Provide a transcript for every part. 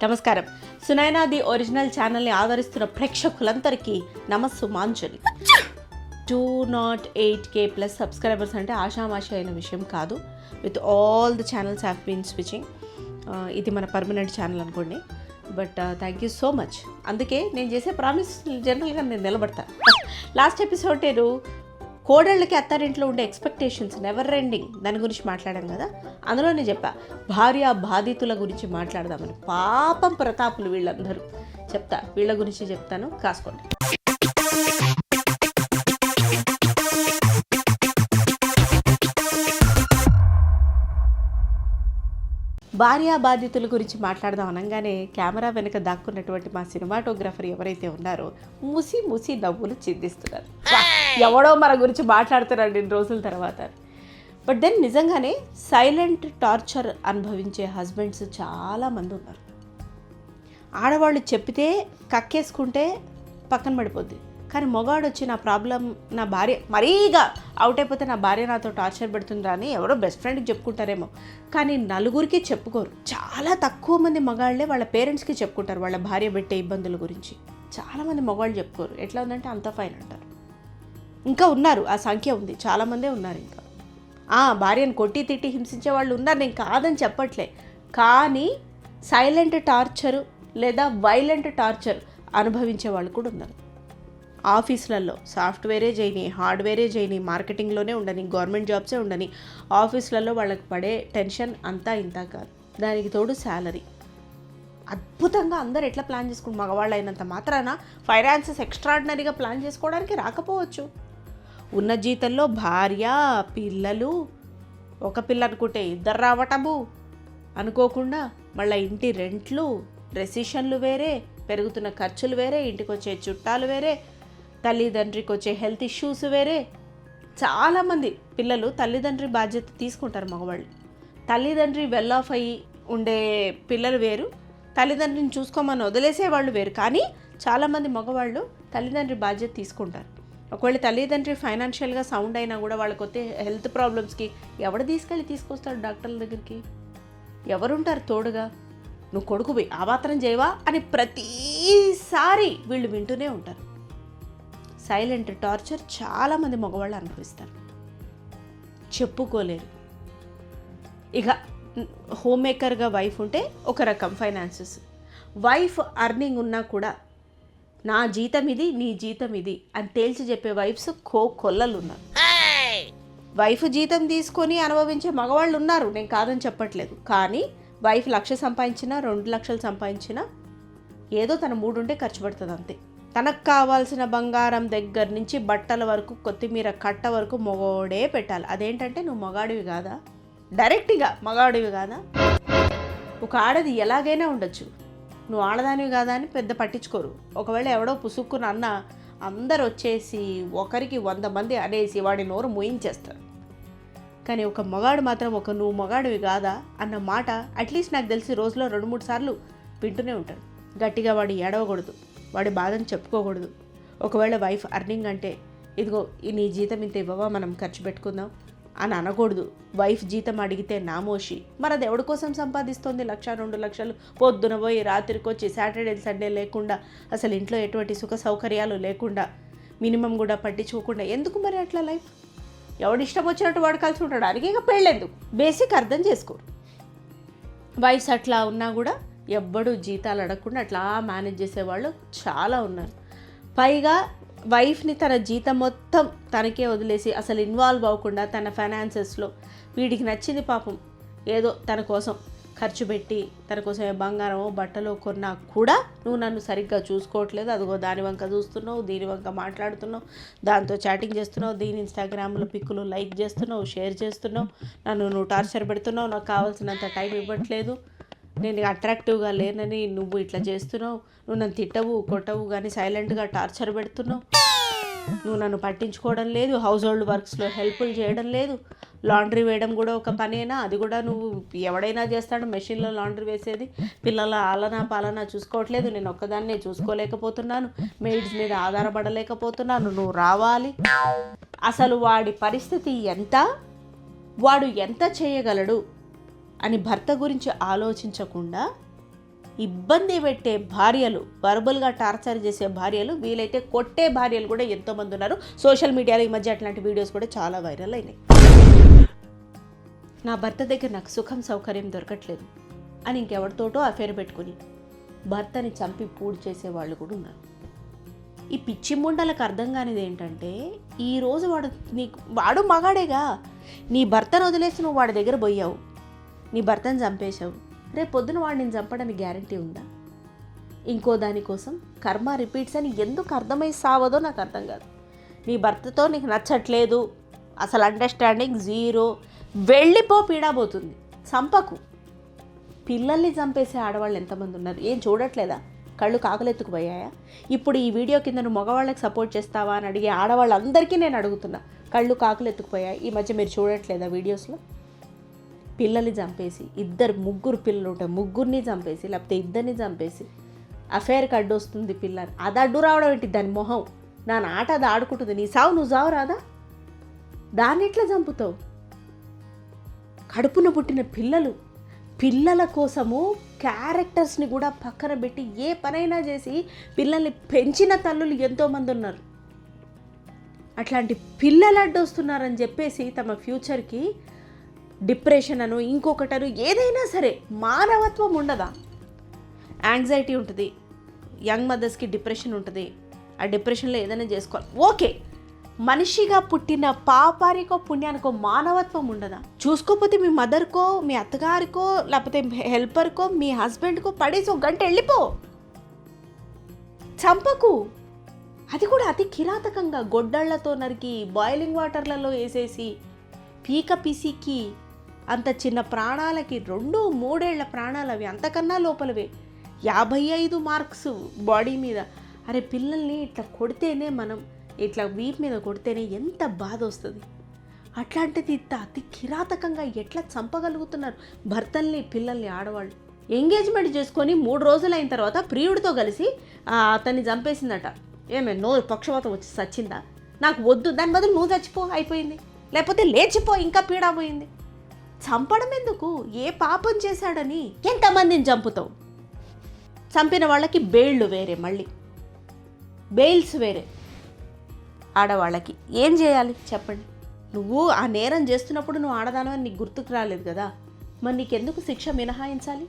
నమస్కారం. Sunaina the original ఛానల్ని ఆదరిస్తున్న ప్రేక్షకులందరికీ నమస్సుమాంజలి. 208K ప్లస్ సబ్స్క్రైబర్స్ అంటే ఆషామాషి అయిన విషయం కాదు. With all the channels have been switching. ఇది మన పర్మనెంట్ ఛానల్ అనుకోండి. But thank you so much. అందుకే నేను చేసే ప్రామిస్ జనరల్గా నేను నిలబడతా. లాస్ట్ ఎపిసోడ్ నేను కోడళ్ళకి అత్తారింట్లో ఉండే ఎక్స్పెక్టేషన్స్ నెవర్ ఎండింగ్ దాని గురించి మాట్లాడాం కదా. అందులోనే చెప్పా భార్య బాధితుల గురించి మాట్లాడదామని. పాపం ప్రతాపులు వీళ్ళందరూ. వీళ్ళ గురించి చెప్తాను, కాసుకోండి. భార్యా బాధితుల గురించి మాట్లాడదాం అనగానే కెమెరా వెనుక దాక్కున్నటువంటి మా సినిమాటోగ్రఫర్ ఎవరైతే ఉన్నారో ముసి నవ్వులు చిందిస్తున్నారు. ఎవడో మన గురించి మాట్లాడుతున్నారు 2 రోజుల తర్వాత. బట్ దెన్ నిజంగానే సైలెంట్ టార్చర్ అనుభవించే హస్బెండ్స్ చాలామంది ఉన్నారు. ఆడవాళ్ళు చెప్పితే కక్కేసుకుంటే పక్కన పడిపోద్ది. కానీ మగాడు వచ్చి నా ప్రాబ్లం, నా భార్య మరీగా అవుట్ అయిపోతే నా భార్య నాతో టార్చర్ పెడుతుందా అని ఎవరో బెస్ట్ ఫ్రెండ్కి చెప్పుకుంటారేమో, కానీ నలుగురికి చెప్పుకోరు. చాలా తక్కువ మంది మగాళ్ళే వాళ్ళ పేరెంట్స్కి చెప్పుకుంటారు వాళ్ళ భార్య పెట్టే ఇబ్బందుల గురించి. చాలామంది మగాళ్ళు చెప్పుకోరు. ఎట్లా ఉందంటే అంత ఫైన్ అంటారు. ఇంకా ఉన్నారు, ఆ సంఖ్య ఉంది, చాలామందే ఉన్నారు. ఇంకా భార్యను కొట్టి తిట్టి హింసించే వాళ్ళు ఉన్నారు, నేను కాదని చెప్పట్లే. కానీ సైలెంట్ టార్చరు లేదా వైలెంట్ టార్చర్ అనుభవించే వాళ్ళు కూడా ఉన్నారు. ఆఫీసులలో సాఫ్ట్వేరే చేయని, హార్డ్వేరే చేయని, మార్కెటింగ్లోనే ఉండని, గవర్నమెంట్ జాబ్సే ఉండని, ఆఫీసులలో వాళ్ళకి పడే టెన్షన్ అంతా ఇంత కాదు. దానికి తోడు శాలరీ అద్భుతంగా అందరు ఎట్లా ప్లాన్ చేసుకుంటారు. మగవాళ్ళు అయినంత మాత్రాన ఫైనాన్సెస్ ఎక్స్ట్రాడినరీగా ప్లాన్ చేసుకోవడానికి రాకపోవచ్చు. ఉన్న జీతంలో భార్య, పిల్లలు, ఒక పిల్ల అనుకుంటే 2 రావటము, అనుకోకుండా మళ్ళీ ఇంటి రెంట్లు, రెసిషన్లు వేరే, పెరుగుతున్న ఖర్చులు వేరే, ఇంటికి వచ్చే చుట్టాలు వేరే, తల్లిదండ్రికి వచ్చే హెల్త్ ఇష్యూస్ వేరే. చాలామంది పిల్లలు తల్లిదండ్రి బాధ్యత తీసుకుంటారు మగవాళ్ళు. తల్లిదండ్రి వెల్ ఆఫ్ అయ్యి ఉండే పిల్లలు వేరు, తల్లిదండ్రిని చూసుకోమని వదిలేసే వాళ్ళు వేరు. కానీ చాలామంది మగవాళ్ళు తల్లిదండ్రి బాధ్యత తీసుకుంటారు. ఒకవేళ తల్లిదండ్రి ఫైనాన్షియల్గా సౌండ్ అయినా కూడా వాళ్ళకి వచ్చే హెల్త్ ప్రాబ్లమ్స్కి ఎవడు తీసుకొస్తాడు డాక్టర్ల దగ్గరికి? ఎవరుంటారు తోడుగా? నువ్వు కొడుకుపోయి ఆ మాత్రం చేయవా అని ప్రతిసారి వీళ్ళు వింటూనే ఉంటారు. సైలెంట్ టార్చర్ చాలామంది మగవాళ్ళు అనుభవిస్తారు, చెప్పుకోలేరు. ఇక హోమ్ మేకర్గా వైఫ్ ఉంటే ఒక రకం ఫైనాన్సెస్. వైఫ్ అర్నింగ్ ఉన్నా కూడా నా జీతం ఇది, నీ జీతం ఇది అని తేల్చి చెప్పే వైఫ్స్ కొల్లలు ఉన్నారు. వైఫ్ జీతం తీసుకొని అనుభవించే మగవాళ్ళు ఉన్నారు, నేను కాదని చెప్పట్లేదు. కానీ వైఫ్ 1,00,000 సంపాదించినా 2 లక్షలు సంపాదించినా ఏదో తన మూడుంటే ఖర్చు పెడుతుంది అంతే. తనకు కావాల్సిన బంగారం దగ్గర నుంచి బట్టల వరకు, కొత్తిమీర కట్ట వరకు మగోడే పెట్టాలి. అదేంటంటే నువ్వు మగాడివి కాదా? డైరెక్ట్గా మగాడివి కాదా? ఒక ఆడది ఎలాగైనా ఉండొచ్చు, నువ్వు ఆడదానివి కాదా అని పెద్ద పట్టించుకోరు. ఒకవేళ ఎవడో పుసుక్కున అన్న అందరు వచ్చేసి ఒకరికి 100 మంది అనేసి వాడి నోరు మూయించేస్తారు. కానీ ఒక మగాడు మాత్రం నువ్వు మగాడివి కాదా అన్న మాట అట్లీస్ట్ నాకు తెలిసి రోజులో 2-3 సార్లు వింటూనే ఉంటాడు. గట్టిగా వాడు ఏడవకూడదు, వాడి బాధను చెప్పుకోకూడదు. ఒకవేళ వైఫ్ అర్నింగ్ అంటే ఇదిగో నీ జీతం ఇంత ఇవ్వవా మనం ఖర్చు పెట్టుకుందాం అని అనకూడదు. వైఫ్ జీతం అడిగితే నామోషి. మరి అది ఎవడి కోసం సంపాదిస్తుంది? 1,00,000-2 లక్షలు పొద్దున పోయి రాత్రికి వచ్చి సాటర్డే సండే లేకుండా, అసలు ఇంట్లో ఎటువంటి సుఖ సౌకర్యాలు లేకుండా, మినిమం కూడా పట్టించుకోకుండా ఎందుకు మరి అట్లా లైఫ్? ఎవడు ఇష్టం వచ్చినట్టు వాడు కలిసి ఉంటాడు. అడిగి ఇక పెళ్ళెందుకు? బేసిక్ అర్థం చేసుకోరు. వైఫ్స్ అట్లా ఉన్నా కూడా ఎవ్వడు జీతాలు అడగకుండా అట్లా మేనేజ్ చేసేవాళ్ళు చాలా ఉన్నారు. పైగా వైఫ్ని తన జీతం మొత్తం తనకే వదిలేసి అసలు ఇన్వాల్వ్ అవ్వకుండా తన ఫైనాన్సెస్లో వీడికి నచ్చింది పాపం ఏదో తన కోసం ఖర్చు పెట్టి తన కోసం బంగారమో బట్టలో కొన్నా కూడా నువ్వు నన్ను సరిగ్గా చూసుకోవట్లేదు, అదిగో దాని వంక చూస్తున్నావు, దీని వంక మాట్లాడుతున్నావు, దాంతో చాటింగ్ చేస్తున్నావు, దీని ఇన్స్టాగ్రామ్లో పిక్కులు లైక్ చేస్తున్నావు, షేర్ చేస్తున్నావు, నువ్వు టార్చర్ పెడుతున్నావు, నాకు కావాల్సినంత టైం ఇవ్వట్లేదు, నేను అట్రాక్టివ్గా లేనని నువ్వు ఇట్లా చేస్తున్నావు, నువ్వు నన్ను తిట్టవు కొట్టవు కానీ సైలెంట్గా టార్చర్ పెడుతున్నావు, నువ్వు నన్ను పట్టించుకోవడం లేదు, హౌస్ హోల్డ్ వర్క్స్లో హెల్ప్లు చేయడం లేదు, లాండ్రీ వేయడం కూడా ఒక పనేనా, అది కూడా నువ్వు ఎవడైనా చేస్తాడు, మెషిన్లో లాండ్రీ వేసేది, పిల్లల ఆలనా పాలనా చూసుకోవట్లేదు, నేను ఒక్కదాన్నే చూసుకోలేకపోతున్నాను, మెయిడ్స్ మీద ఆధారపడలేకపోతున్నాను, నువ్వు రావాలి. అసలు వాడి పరిస్థితి ఎంత? వాడు ఎంత చేయగలడు అని భర్త గురించి ఆలోచించకుండా ఇబ్బంది పెట్టే భార్యలు, వర్బల్గా టార్చర్ చేసే భార్యలు, వీలైతే కొట్టే భార్యలు కూడా ఎంతోమంది ఉన్నారు. సోషల్ మీడియాలో ఈ మధ్య అట్లాంటి వీడియోస్ కూడా చాలా వైరల్ అయినాయి. నా భర్త దగ్గర నాకు సుఖం సౌకర్యం దొరకట్లేదు అని ఇంకెవరితోటో అఫేర్ పెట్టుకుని భర్తని చంపి పూడి చేసేవాళ్ళు కూడా ఉన్నారు. ఈ పిచ్చి ముండలకు అర్థం కానిది ఏంటంటే, ఈరోజు వాడు మగాడేగా, నీ భర్తను వదిలేసి నువ్వు వాడి దగ్గర పోయావు, నీ భర్తను చంపేశావు, రేపు పొద్దున వాడిని చంపడానికి గ్యారంటీ ఉందా? ఇంకో దానికోసం కర్మ రిపీట్స్ అని ఎందుకు అర్థమై సావదో నాకు అర్థం కాదు. నీ భర్తతో నీకు నచ్చట్లేదు, అసలు అండర్స్టాండింగ్ జీరో, వెళ్ళిపో, పీడాపోతుంది, చంపకు. పిల్లల్ని చంపేసే ఆడవాళ్ళు ఎంతమంది ఉన్నారు? ఏం చూడట్లేదా? కళ్ళు కాకలెత్తుకుపోయాయా? ఇప్పుడు ఈ వీడియో కింద నువ్వు మగవాళ్ళకి సపోర్ట్ చేస్తావా అని అడిగే ఆడవాళ్ళందరికీ నేను అడుగుతున్నా, కళ్ళు కాకలెత్తుకుపోయాయి? ఈ మధ్య మీరు చూడట్లేదా వీడియోస్లో? పిల్లల్ని చంపేసి, ముగ్గురు పిల్లలు ఉంటాయి, ముగ్గురిని చంపేసి, లేకపోతే ఇద్దరిని చంపేసి అఫేర్కి అడ్డు వస్తుంది పిల్ల. అది అడ్డు రావడం ఏంటి? దాని మొహం, నా ఆట అది ఆడుకుంటుంది. నీ సావు నువ్వు సావు రాదా? దాన్ని ఎట్లా చంపుతావు? కడుపున పుట్టిన పిల్లల కోసము క్యారెక్టర్స్ని కూడా పక్కన పెట్టి ఏ పనైనా చేసి పిల్లల్ని పెంచిన తల్లులు ఎంతోమంది ఉన్నారు. అట్లాంటి పిల్లలు అడ్డొస్తున్నారని చెప్పేసి తమ ఫ్యూచర్కి డిప్రెషన్ అను ఇంకొకటను ఏదైనా సరే మానవత్వం ఉండదా? యాంగ్జైటీ ఉంటుంది, యంగ్ మదర్స్కి డిప్రెషన్ ఉంటుంది. ఆ డిప్రెషన్లో ఏదైనా చేసుకోవాలి, ఓకే. మనిషిగా పుట్టిన పాపానికో పుణ్యానికో మానవత్వం ఉండదా? చూసుకోకపోతే మీ మదర్కో, మీ అత్తగారికో, లేకపోతే హెల్పర్కో, మీ హస్బెండ్కో పడేసి ఒక గంట వెళ్ళిపో, చంపకు. అది కూడా అతి కిరాతకంగా గొడ్డళ్లతో నరికి బాయిలింగ్ వాటర్లలో వేసేసి పీక పిసికి అంత చిన్న ప్రాణాలకి 2-3 ఏళ్ల ప్రాణాలు అవి, అంతకన్నా లోపలవే. 55 మార్క్స్ బాడీ మీద. అరే పిల్లల్ని ఇట్లా కొడితేనే, మనం ఇట్లా వీప్ మీద కొడితేనే ఎంత బాధ వస్తుంది. అట్లాంటిది అతి కిరాతకంగా ఎట్లా చంపగలుగుతున్నారు భర్తల్ని, పిల్లల్ని, ఆడవాళ్ళు. ఎంగేజ్మెంట్ చేసుకొని 3 రోజులు అయిన తర్వాత ప్రియుడితో కలిసి అతన్ని చంపేసిందట. ఏమే నోరు పక్షవాతం వచ్చి చచ్చిందా? నాకు వద్దు, దాని బదులు నువ్వు చచ్చిపో, అయిపోయింది. లేకపోతే లేచిపో, ఇంకా పీడా పోయింది. చంపడం ఎందుకు? ఏ పాపం చేశాడని ఎంతమందిని చంపుతావు? చంపిన వాళ్ళకి బెయిల్లు వేరే, మళ్ళీ బెయిల్స్ వేరే. ఆడవాళ్ళకి ఏం చేయాలి చెప్పండి? నువ్వు ఆ నేరం చేస్తున్నప్పుడు నువ్వు ఆడదానని నీకు గుర్తుకు రాలేదు కదా, మరి నీకెందుకు శిక్ష మినహాయించాలి?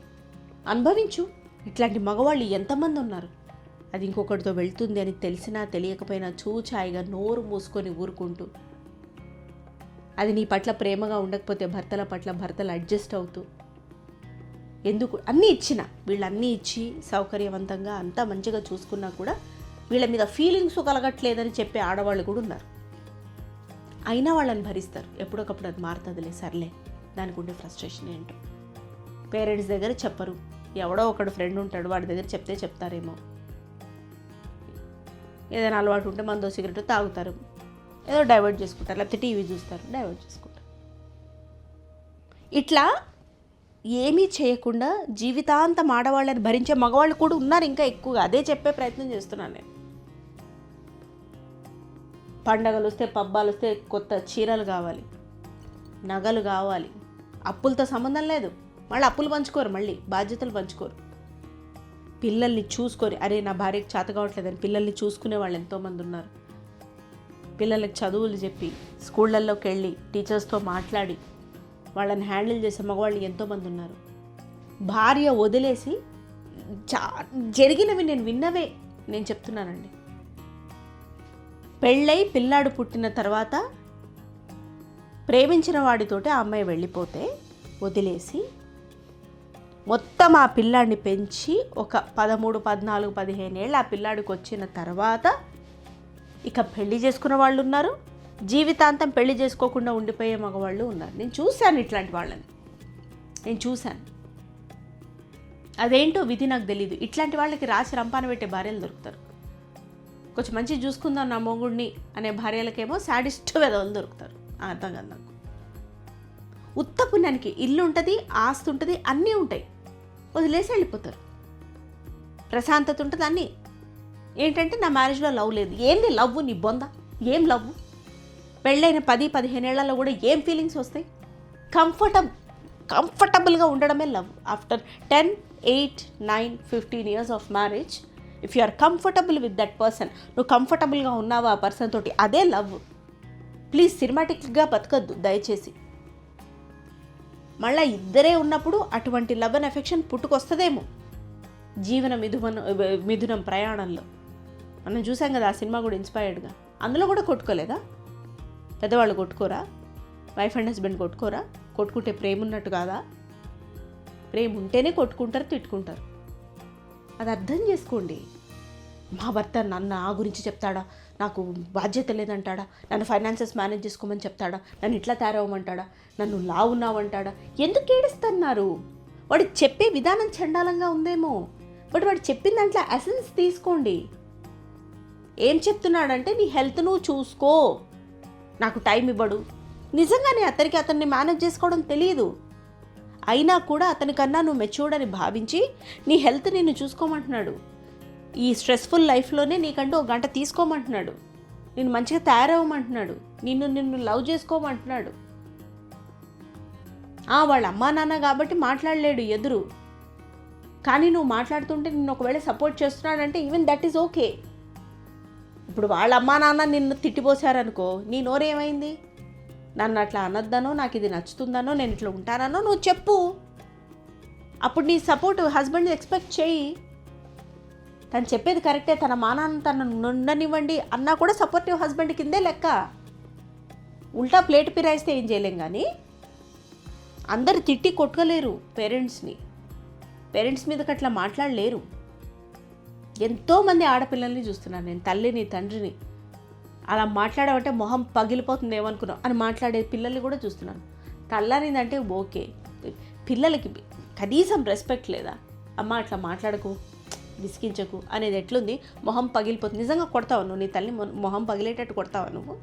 అనుభవించు. ఇట్లాంటి మగవాళ్ళు ఎంతమంది ఉన్నారు? అది ఇంకొకటితో వెళ్తుంది అని తెలిసినా తెలియకపోయినా చూచాయిగా నోరు మూసుకొని ఊరుకుంటూ, అది నీ పట్ల ప్రేమగా ఉండకపోతే భర్తల పట్ల భర్తలు అడ్జస్ట్ అవుతూ, ఎందుకు అన్నీ ఇచ్చిన, వీళ్ళన్నీ ఇచ్చి సౌకర్యవంతంగా అంతా మంచిగా చూసుకున్నా కూడా వీళ్ళ మీద ఫీలింగ్స్ కలగట్లేదని చెప్పే ఆడవాళ్ళు కూడా ఉన్నారు. అయినా వాళ్ళని భరిస్తారు. ఎప్పుడొకప్పుడు అది మారుతుందిలే, సర్లే, దానికి ఉండే ఫ్రస్ట్రేషన్ ఏంటో. పేరెంట్స్ దగ్గర చెప్పరు, ఎవడో ఒకడు ఫ్రెండ్ ఉంటాడు, వాడి దగ్గర చెప్తే చెప్తారేమో. ఏదైనా అలవాటు ఉంటే మందో సిగరెట్ తాగుతారు, ఏదో డైవర్ట్ చేసుకుంటారు, లేకపోతే టీవీ చూస్తారు, డైవర్ట్ చేసుకుంటారు. ఇట్లా ఏమీ చేయకుండా జీవితాంతం ఆడవాళ్ళని భరించే మగవాళ్ళు కూడా ఉన్నారు ఇంకా ఎక్కువగా. అదే చెప్పే ప్రయత్నం చేస్తున్నాను నేను. పండగలు వస్తే, పబ్బాలు వస్తే కొత్త చీరలు కావాలి, నగలు కావాలి, అప్పులతో సంబంధం లేదు. మళ్ళీ అప్పులు పంచుకోరు, మళ్ళీ బాధ్యతలు పంచుకోరు. పిల్లల్ని చూసుకొని, అరే నా భార్యకి చేత కావట్లేదని పిల్లల్ని చూసుకునే వాళ్ళు ఎంతోమంది ఉన్నారు. పిల్లలకి చదువులు చెప్పి, స్కూళ్ళల్లోకి వెళ్ళి టీచర్స్తో మాట్లాడి వాళ్ళని హ్యాండిల్ చేసే మగవాళ్ళు ఎంతోమంది ఉన్నారు. భార్య వదిలేసి జరిగినవి నేను విన్నవే నేను చెప్తున్నానండి. పెళ్ళై పిల్లాడు పుట్టిన తర్వాత ప్రేమించిన వాడితోటి ఆ అమ్మాయి వెళ్ళిపోతే వదిలేసి మొత్తం ఆ పిల్లాడిని పెంచి ఒక 13, 14, 15 ఏళ్ళు ఆ పిల్లాడికి వచ్చిన తర్వాత ఇక పెళ్లి చేసుకున్న వాళ్ళు ఉన్నారు, జీవితాంతం పెళ్లి చేసుకోకుండా ఉండిపోయే మగవాళ్ళు ఉన్నారు. నేను చూశాను ఇట్లాంటి వాళ్ళని, నేను చూశాను. అదేంటో విధి నాకు తెలీదు. ఇట్లాంటి వాళ్ళకి రాసి రంపాన పెట్టే భార్యలు దొరుకుతారు. కొంచెం మంచి చూసుకుందాం నా మొగుడిని అనే భార్యలకేమో శాడిస్ట్ వెధవలు దొరుకుతారు. అర్థం కాదు నాకు. ఉత్త పుణ్యానికి ఇల్లు ఉంటుంది, ఆస్తి ఉంటుంది, అన్నీ ఉంటాయి, వదిలేసి వెళ్ళిపోతారు. ప్రశాంతత ఉంటుంది, అన్నీ. ఏంటంటే నా మ్యారేజ్లో లవ్ లేదు. ఏంది లవ్? నీ బొంద, ఏం లవ్? పెళ్ళైన 10-15 ఏళ్లలో కూడా ఏం ఫీలింగ్స్ వస్తాయి? కంఫర్టబుల్గా ఉండడమే love. After 10, 8, 9, 15 years of marriage, if you are comfortable with that person, నువ్వు కంఫర్టబుల్గా ఉన్నావు ఆ పర్సన్ తోటి, అదే లవ్. ప్లీజ్ సినిమాటిక్గా బతకద్దు దయచేసి. మళ్ళీ ఇద్దరే ఉన్నప్పుడు అటువంటి లవ్ అండ్ ఎఫెక్షన్ పుట్టుకొస్తుందేమో జీవన మిథునం ప్రయాణంలో. మనం చూసాం కదా ఆ సినిమా కూడా ఇన్స్పైర్డ్గా. అందులో కూడా కొట్టుకోలేదా? పెద్దవాళ్ళు కొట్టుకోరా? వైఫ్ అండ్ హస్బెండ్ కొట్టుకోరా? కొట్టుకుంటే ప్రేమ ఉన్నట్టు కాదా? ప్రేమ ఉంటేనే కొట్టుకుంటారు, తిట్టుకుంటారు. అది అర్థం చేసుకోండి. మా భర్త నా గురించి చెప్తాడా, నాకు బాధ్యత లేదంటాడా, నన్ను ఫైనాన్సెస్ మేనేజ్ చేసుకోమని చెప్తాడా, నన్ను ఇట్లా తయారవ్వమంటాడా, నన్ను లా ఉన్నావంటాడా? ఎందుకు ఏడుస్తున్నారు? వాడు చెప్పే విధానం చండాలంగా ఉందేమో, బట్ వాడు చెప్పిన దాంట్లో ఎసెన్స్ తీసుకోండి. ఏం చెప్తున్నాడంటే, నీ హెల్త్ నువ్వు చూసుకో, నాకు టైం ఇవ్వడు. నిజంగానే అతన్ని మేనేజ్ చేసుకోవడం తెలియదు. అయినా కూడా అతనికన్నా నువ్వు మెచ్యూర్డ్ అని భావించి నీ హెల్త్ నిన్ను చూసుకోమంటున్నాడు. ఈ స్ట్రెస్ఫుల్ లైఫ్లోనే నీకంటూ ఒక గంట తీసుకోమంటున్నాడు. నిన్ను మంచిగా తయారవ్వమంటున్నాడు. నిన్ను లవ్ చేసుకోమంటున్నాడు. వాళ్ళ అమ్మా నాన్న కాబట్టి మాట్లాడలేడు ఎదురు, కానీ నువ్వు మాట్లాడుతుంటే నిన్ను ఒకవేళ సపోర్ట్ చేస్తున్నాడంటే ఈవెన్ దట్ ఈజ్ ఓకే. ఇప్పుడు వాళ్ళ అమ్మా నాన్న నిన్ను తిట్టిపోసారనుకో, నీ నోరేమైంది? నన్ను అట్లా అనొద్దనో, నాకు ఇది నచ్చుతుందనో, నేను ఇట్లా ఉంటానో నువ్వు చెప్పు. అప్పుడు నీ సపోర్ట్ హస్బెండ్ ఎక్స్పెక్ట్ చేయి. తను చెప్పేది కరెక్టే, తన మానాన్ని తను ఉండనివ్వండి అన్నా కూడా సపోర్టివ్ హస్బెండ్ కిందే లెక్క. ఉల్టా ప్లేట్ పిరాయిస్తే ఏం చేయలేం. కానీ అందరు తిట్టి కొట్టుకోలేరు పేరెంట్స్ మీదకి అట్లా మాట్లాడలేరు. ఎంతోమంది ఆడపిల్లల్ని చూస్తున్నాను నేను, తల్లిని తండ్రిని. అలా మాట్లాడామంటే మొహం పగిలిపోతుంది ఏమనుకున్నావు అని మాట్లాడే పిల్లల్ని కూడా చూస్తున్నాను. తల్లనిందంటే ఓకే, పిల్లలకి కనీసం రెస్పెక్ట్ లేదా? అమ్మ అట్లా మాట్లాడకు, విసిగించకు అనేది ఎట్లుంది? మొహం పగిలిపోతుంది. నిజంగా కొడతావు నువ్వు? నీ తల్లి మొహం పగిలేటట్టు కొడతావా నువ్వు?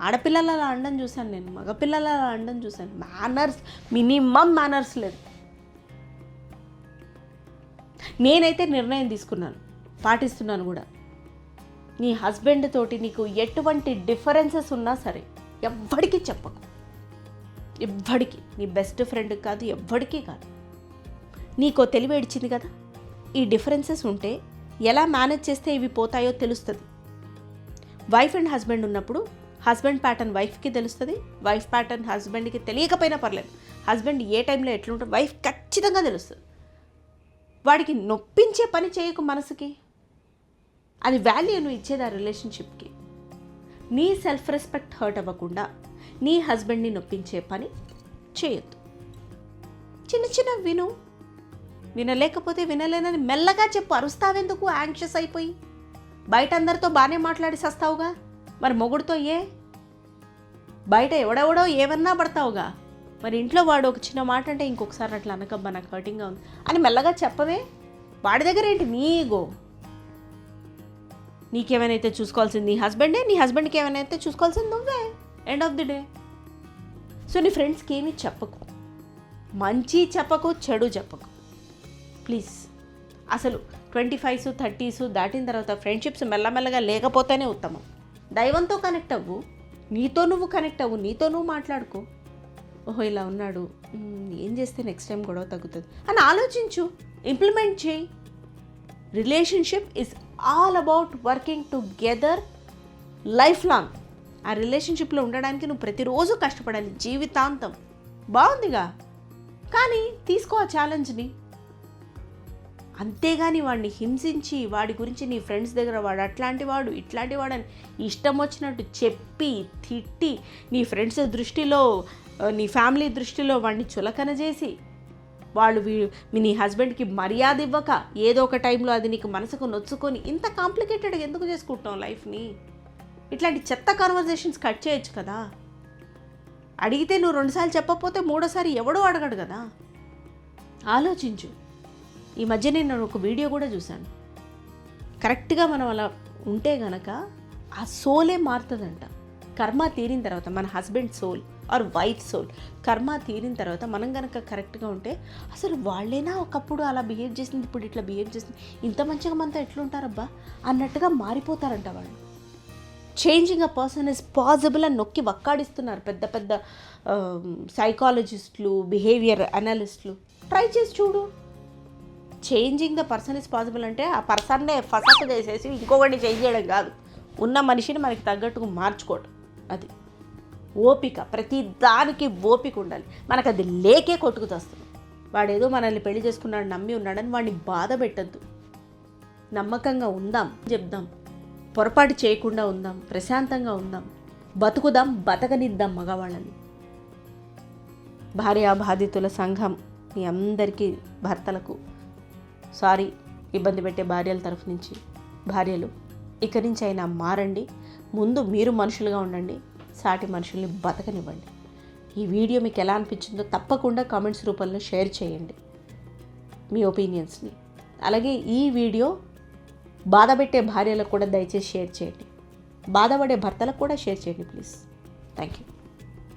ఆడపిల్లల అలా అండం చూశాను నేను, మగపిల్లల అలా అండం చూశాను. మేనర్స్, మినిమం మేనర్స్ లేదు. నేనైతే నిర్ణయం తీసుకున్నాను, పాటిస్తున్నాను కూడా. నీ హస్బెండ్ తోటి నీకు ఎటువంటి డిఫరెన్సెస్ ఉన్నా సరే ఎవ్వడికి చెప్పకు. ఎవ్వడికి, నీ బెస్ట్ ఫ్రెండ్కి కాదు, ఎవ్వడికి కాదు. నీకో తెలివి ఏడిచింది కదా, ఈ డిఫరెన్సెస్ ఉంటే ఎలా మేనేజ్ చేస్తే ఇవి పోతాయో తెలుస్తుంది. వైఫ్ అండ్ హస్బెండ్ ఉన్నప్పుడు హస్బెండ్ ప్యాటర్న్ వైఫ్కి తెలుస్తుంది, వైఫ్ ప్యాటర్న్ హస్బెండ్కి తెలియకపోయినా పర్లేదు. హస్బెండ్ ఏ టైంలో ఎట్లుంటే వైఫ్ ఖచ్చితంగా తెలుస్తుంది. వాడికి నొప్పించే పని చేయకు మనసుకి. అది వాల్యూ నువ్వు ఇచ్చేది ఆ రిలేషన్షిప్కి. నీ సెల్ఫ్ రెస్పెక్ట్ హర్ట్ అవ్వకుండా నీ హస్బెండ్ని నొప్పించే పని చేయొద్దు. చిన్న వినలేకపోతే వినలేనని మెల్లగా చెప్పు. అరుస్తావెందుకు యాంగ్షియస్ అయిపోయి? బయట అందరితో బాగానే మాట్లాడి సస్తావుగా, మరి మొగుడితో బయట ఎవడెవడో ఏమన్నా పడతావుగా, మరి ఇంట్లో వాడు ఒక చిన్న మాట అంటే ఇంకొకసారి అట్లా అనకబ్బా, నాకు హర్టింగ్గా ఉంది అని మెల్లగా చెప్పవే. వాడి దగ్గర ఏంటి నీ ఈగో? నీకేమైనా చూసుకోవాల్సింది నీ హస్బెండే, నీ హస్బెండ్కి ఏమైనా చూసుకోవాల్సింది నువ్వే. End of the day. So నీ ఫ్రెండ్స్కి ఏమీ చెప్పకు, మంచి చెప్పకు, చెడు చెప్పకు ప్లీజ్. అసలు 25s 30s దాటిన తర్వాత ఫ్రెండ్షిప్స్ మెల్లమెల్లగా లేకపోతేనే ఉత్తమం. దైవంతో కనెక్ట్ అవ్వు, నీతో నువ్వు కనెక్ట్ అవ్వు, నీతో నువ్వు మాట్లాడుకో. ఓహో ఇలా ఉన్నాడు, ఏం చేస్తే నెక్స్ట్ టైం గొడవ తగ్గుతుంది అని ఆలోచించు, ఇంప్లిమెంట్ చేయి. Relationship is all about working together life long. ఆ రిలేషన్షిప్లో ఉండడానికి నువ్వు ప్రతిరోజు కష్టపడాలి, జీవితాంతం. బాగుందిగా, కానీ తీసుకో ఆ ఛాలెంజ్ని. అంతేగాని వాడిని హింసించి వాడి గురించి నీ ఫ్రెండ్స్ దగ్గర వాడు అట్లాంటి వాడు ఇట్లాంటి వాడు అని ఇష్టం వచ్చినట్టు చెప్పి తిట్టి నీ ఫ్రెండ్స్ దృష్టిలో, నీ ఫ్యామిలీ దృష్టిలో వాడిని చులకన చేసి వాళ్ళు నీ హస్బెండ్కి మర్యాద ఇవ్వక ఏదో ఒక టైంలో అది నీకు మనసుకు నొచ్చుకొని ఇంత కాంప్లికేటెడ్గా ఎందుకు చేసుకుంటాం లైఫ్ని? ఇట్లాంటి చెత్త కన్వర్జేషన్స్ కట్ చేయొచ్చు కదా. అడిగితే నువ్వు 2 సార్లు చెప్పకపోతే 3వ సారి ఎవడో అడగడు కదా. ఆలోచించు. ఈ మధ్య నేను ఒక వీడియో కూడా చూశాను. కరెక్ట్గా మనం అలా ఉంటే గనక ఆ సోలే మారుతుందంట. కర్మ తీరిన తర్వాత మన husband soul or wife soul కర్మ తీరిన తర్వాత మనం కనుక కరెక్ట్గా ఉంటే అసలు వాళ్ళేనా ఒకప్పుడు అలా బిహేవ్ చేసింది, ఇప్పుడు ఇట్లా బిహేవ్ చేసింది, ఇంత మంచిగా మనతో ఎట్లుంటారబ్బా అన్నట్టుగా మారిపోతారంట వాళ్ళు. Changing a person is possible అని నొక్కి వక్కాడిస్తున్నారు పెద్ద పెద్ద సైకాలజిస్టులు, బిహేవియర్ అనలిస్టులు. ట్రై చేసి చూడు. Changing the person is possible అంటే ఆ పర్సన్నే ఫసక్ చేసేసి ఇంకొకటి చేంజ్ చేయడం కాదు, ఉన్న మనిషిని మనకి తగ్గట్టుకు మార్చుకోవడం. అది ఓపిక, ప్రతి దానికి ఓపిక ఉండాలి. మనకు అది లేకే కొట్టుకుతొస్తుంది. వాడేదో మనల్ని పెళ్లి చేసుకున్నాడు, నమ్మి ఉన్నాడని వాడిని బాధ పెట్టద్దు. నమ్మకంగా ఉందాం, చెప్దాం, పొరపాటు చేయకుండా ఉందాం, ప్రశాంతంగా ఉందాం, బతుకుదాం, బతకనిద్దాం మగవాళ్ళని. భార్యా బాధితుల సంఘం మీ అందరికీ, భర్తలకు సారీ, ఇబ్బంది పెట్టే భార్యల తరఫు నుంచి. భార్యలు ఇక నుంచి అయినా మారండి. ముందు మీరు మనుషులుగా ఉండండి, సాటి మనుషుల్ని బతకనివ్వండి. ఈ వీడియో మీకు ఎలా అనిపించిందో తప్పకుండా కామెంట్స్ రూపంలో షేర్ చేయండి మీ ఒపీనియన్స్ని. అలాగే ఈ వీడియో బాధపెట్టే భార్యలకు కూడా దయచేసి షేర్ చేయండి, బాధపడే భర్తలకు కూడా షేర్ చేయండి ప్లీజ్. Thank you.